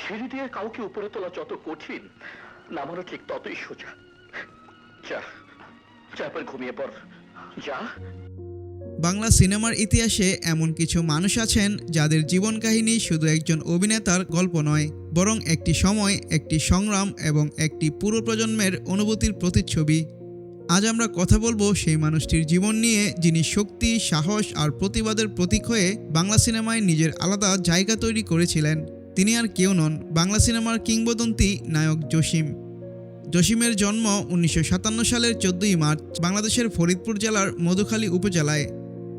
সিঁড়ি দিয়ে কাউকে উপরে তোলা যত কঠিন, নামানো ঠিক ততই সোজা। যা যা, এবার ঘুমিয়ে পড়, যা। বাংলা সিনেমার ইতিহাসে এমন কিছু মানুষ আছেন যাদের জীবন কাহিনী শুধু একজন অভিনেতার গল্প নয়, বরং একটি সময়, একটি সংগ্রাম এবং একটি পুরো প্রজন্মের অনুভূতির প্রতিচ্ছবি। আজ আমরা কথা বলবো সেই মানুষটির জীবন নিয়ে, যিনি শক্তি, সাহস আর প্রতিবাদের প্রতীক হয়ে বাংলা সিনেমায় নিজের আলাদা জায়গা তৈরি করেছিলেন। তিনি আর কেউ নন, বাংলা সিনেমার কিংবদন্তি নায়ক জসিম। জসিমের জন্ম 1957 সালের 14ই মার্চ বাংলাদেশের ফরিদপুর জেলার মধুখালী উপজেলায়।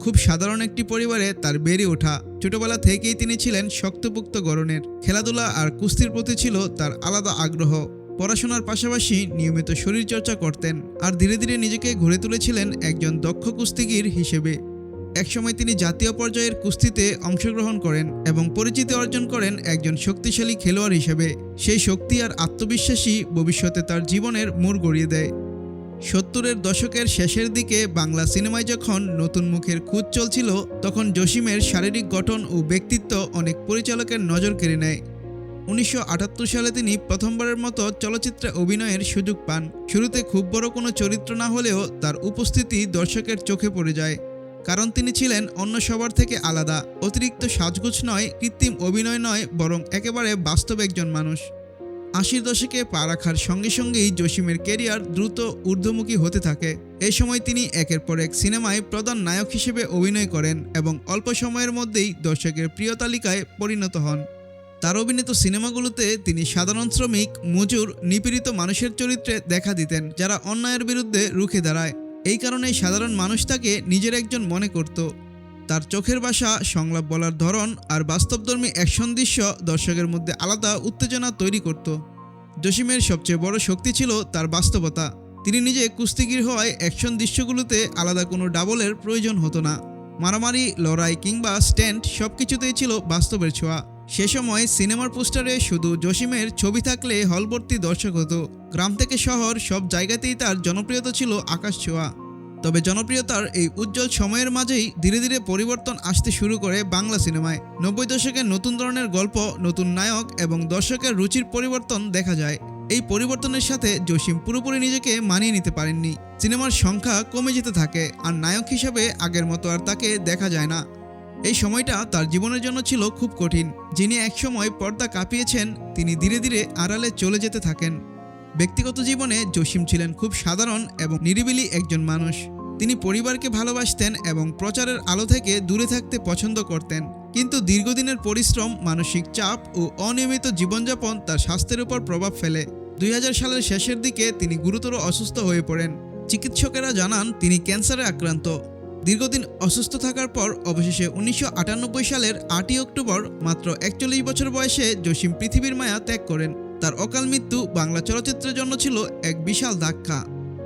খুব সাধারণ একটি পরিবারে তার বেড়ে ওঠা। ছোটবেলা থেকেই তিনি ছিলেন শক্তপোক্ত গড়নের। খেলাধুলা আর কুস্তির প্রতি ছিল তার আলাদা আগ্রহ। পড়াশোনার পাশাপাশি নিয়মিত শরীরচর্চা করতেন আর ধীরে ধীরে নিজেকে গড়ে তুলেছিলেন একজন দক্ষ কুস্তিগির হিসেবে। একসময় তিনি জাতীয় পর্যায়ের কুস্তিতে অংশগ্রহণ করেন এবং পরিচিতি অর্জন করেন একজন শক্তিশালী খেলোয়াড় হিসেবে। সেই শক্তি আর আত্মবিশ্বাসী ভবিষ্যতে তার জীবনের মোড় গড়িয়ে দেয়। 70-এর দশকের শেষের দিকে বাংলা সিনেমায় যখন নতুন মুখের খোঁজ চলছিল, তখন জসিমের শারীরিক গঠন ও ব্যক্তিত্ব অনেক পরিচালকের নজর কেড়ে নেয়। 1978 সালে তিনি প্রথমবারের মতো চলচ্চিত্রে অভিনয়ের সুযোগ পান। শুরুতে খুব বড় কোনো চরিত্র না হলেও তার উপস্থিতি দর্শকের চোখে পড়ে যায়, কারণ তিনি ছিলেন অন্য সবার থেকে আলাদা। অতিরিক্ত সাজগোজ নয়, কৃত্রিম অভিনয় নয়, বরং একেবারে বাস্তব একজন মানুষ। 80-র দশকে পা রাখার সঙ্গে সঙ্গেই জসিমের ক্যারিয়ার দ্রুত ঊর্ধ্বমুখী হতে থাকে। এই সময় তিনি একের পর এক সিনেমায় প্রধান নায়ক হিসেবে অভিনয় করেন এবং অল্প সময়ের মধ্যেই দর্শকের প্রিয় তালিকায় পরিণত হন। তার অভিনীত সিনেমাগুলোতে তিনি সাধারণ শ্রমিক, মজুর, নিপীড়িত মানুষের চরিত্রে দেখা দিতেন, যারা অন্যায়ের বিরুদ্ধে রুখে দাঁড়ায়। এই কারণেই সাধারণ মানুষ তাকে নিজের একজন মনে করত। তার চোখের ভাষা, সংলাপ বলার ধরন আর বাস্তবধর্মী অ্যাকশন দৃশ্য দর্শকের মধ্যে আলাদা উত্তেজনা তৈরি করত। জসিমের সবচেয়ে বড় শক্তি ছিল তার বাস্তবতা। তিনি নিজে কুস্তিগির হওয়ায় অ্যাকশন দৃশ্যগুলোতে আলাদা কোনো ডাবলের প্রয়োজন হতো না। মারামারি, লড়াই কিংবা স্ট্যান্ট সবকিছুতেই ছিল বাস্তবের ছোঁয়া। সে সময় সিনেমার পোস্টারে শুধু জসিমের ছবি থাকলে হলভর্তি দর্শক হতো। গ্রাম থেকে শহর সব জায়গাতেই তার জনপ্রিয়তা ছিল আকাশ ছোঁয়া। তবে জনপ্রিয়তার এই উজ্জ্বল সময়ের মাঝেই ধীরে ধীরে পরিবর্তন আসতে শুরু করে বাংলা সিনেমায়। 90 দশকে নতুন ধরনের গল্প, নতুন নায়ক এবং দর্শকের রুচির পরিবর্তন দেখা যায়। এই পরিবর্তনের সাথে জসিম পুরোপুরি নিজেকে মানিয়ে নিতে পারেননি। সিনেমার সংখ্যা কমে যেতে থাকে আর নায়ক হিসাবে আগের মতো আর তাকে দেখা যায় না। এই সময়টা তার জীবনের জন্য ছিল খুব কঠিন। যিনি একসময় পর্দা কাঁপিয়েছেন, তিনি ধীরে ধীরে আড়ালে চলে যেতে থাকেন। ব্যক্তিগত জীবনে জসিম ছিলেন খুব সাধারণ এবং নিরিবিলি একজন মানুষ। তিনি পরিবারকে ভালোবাসতেন এবং প্রচারের আলো থেকে দূরে থাকতে পছন্দ করতেন। কিন্তু দীর্ঘদিনের পরিশ্রম, মানসিক চাপ ও অনিয়মিত জীবনযাপন তার স্বাস্থ্যের উপর প্রভাব ফেলে। 2000 সালের শেষের দিকে তিনি গুরুতর অসুস্থ হয়ে পড়েন। চিকিৎসকেরা জানান তিনি ক্যান্সারে আক্রান্ত। দীর্ঘদিন অসুস্থ থাকার পর অবশেষে 1998 সালের 8ই অক্টোবর মাত্র 41 বছর বয়সে জসিম পৃথিবীর মায়া ত্যাগ করেন। তার অকাল মৃত্যু বাংলা চলচ্চিত্রের জন্য ছিল এক বিশাল ধাক্কা।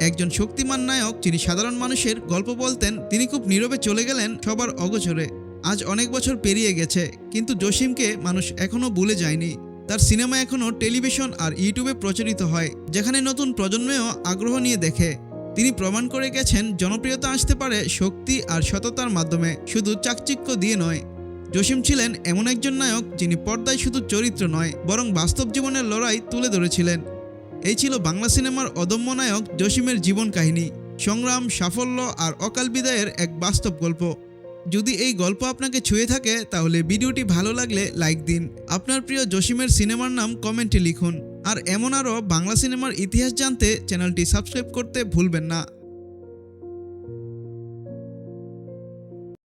একজন শক্তিমান নায়ক, যিনি সাধারণ মানুষের গল্প বলতেন, তিনি খুব নীরবে চলে গেলেন সবার অগোচরে। আজ অনেক বছর পেরিয়ে গেছে, কিন্তু জসিমকে মানুষ এখনও ভুলে যায়নি। তার সিনেমা এখনও টেলিভিশন আর ইউটিউবে প্রচারিত হয়, যেখানে নতুন প্রজন্মেও আগ্রহ নিয়ে দেখে। তিনি প্রমাণ করে গেছেন জনপ্রিয়তা আসতে পারে শক্তি আর সততার মাধ্যমে, শুধু চাকচিক্য দিয়ে নয়। জসিম ছিলেন এমন একজন নায়ক, যিনি পর্দায় শুধু চরিত্র নয়, বরং বাস্তব জীবনের লড়াই তুলে ধরেছিলেন। এই ছিল বাংলা সিনেমার অদম্য নায়ক জসিমের জীবন কাহিনী, সংগ্রাম, সাফল্য আর অকাল বিদায়ের এক বাস্তব গল্প। যদি এই গল্প আপনাকে ছুঁয়ে থাকে, তাহলে ভিডিওটি ভালো লাগলে লাইক দিন। আপনার প্রিয় জসিমের সিনেমার নাম কমেন্টে লিখুন। আর এমন আরও বাংলা সিনেমার ইতিহাস জানতে চ্যানেলটি সাবস্ক্রাইব করতে ভুলবেন না।